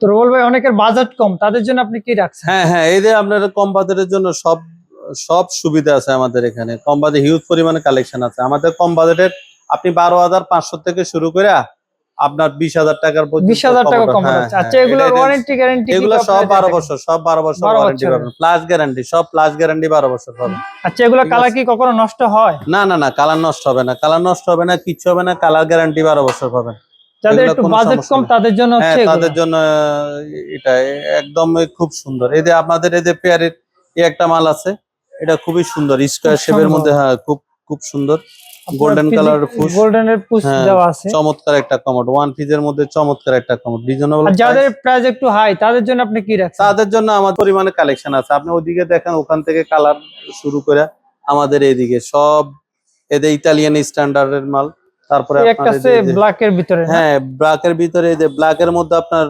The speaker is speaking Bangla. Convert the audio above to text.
তো রুবেল ভাই অনেকের বাজেট কম, তাদের জন্য আপনি কি রাখছেন? হ্যাঁ হ্যাঁ, এই যে আপনার কম বাজেটের জন্য সব সব সুবিধা আছে আমাদের এখানে। কম বাজেট হিউজ পরিমাণে কালেকশন আছে আমাদের। কম বাজেটের আপনি 12,500 থেকে শুরু করে আপনার 20,000 টাকার পর্যন্ত 20,000 টাকা কমোডর। কম হ্যাঁ আছে। হ্যাঁ, আচ্ছা, এগুলোর ওয়ারেন্টি গ্যারান্টি কি এগুলো সব 12 বছর, সব 12 বছর 12 ওয়ারেন্টি বছরের? পাবেন, প্লাস গ্যারান্টি, সব প্লাস গ্যারান্টি 12 বছর পাবেন। আচ্ছা, এগুলো ঠিক কালার আছে। কি কখনো নষ্ট হয়? না না না, কালার নষ্ট হবে না, কালার নষ্ট হবে না, কিচ্ছু হবে না, কালার গ্যারান্টি 12 বছর পাবেন। যাদের এগুলো একটু কোনো বাজেট সমস্যা কম নেই। তাদের জন্য হ্যাঁ, হচ্ছে এগুলো। তাদের জন্য এটা একদম খুব সুন্দর। এই যে আপনাদের এই যে পেয়ারের একটা মাল আছে, এটা খুবই সুন্দর, খুব স্কয়ার শেপের সুন্দর। মধ্যে। হ্যাঁ, খুব খুব সুন্দর, আপনার গোল্ডেন কালার ফুস। গোল্ডেনের পুশ হ্যাঁ, দেওয়া আছে। চমৎকার একটা কমোড, ওয়ান পিসের মধ্যে চমৎকার একটা কমোড, রিজনেবল আর প্রাইস। যাদের প্রাইস একটু হাই তাদের জন্য আপনি কি রাখছেন? তাদের জন্য আমার পরিমাণে কালেকশন আছে। আপনি ওইদিকে দেখেন, ওখান থেকে কালার শুরু করে আমাদের এইদিকে সব এদের ইতালিয়ান স্ট্যান্ডার্ডের মাল। তারপরে এই একটা আপনার আছে ব্ল্যাক এর ভিতরে না? হ্যাঁ, ব্ল্যাকের ভিতরে, এই যে ব্ল্যাকের মধ্যে আপনার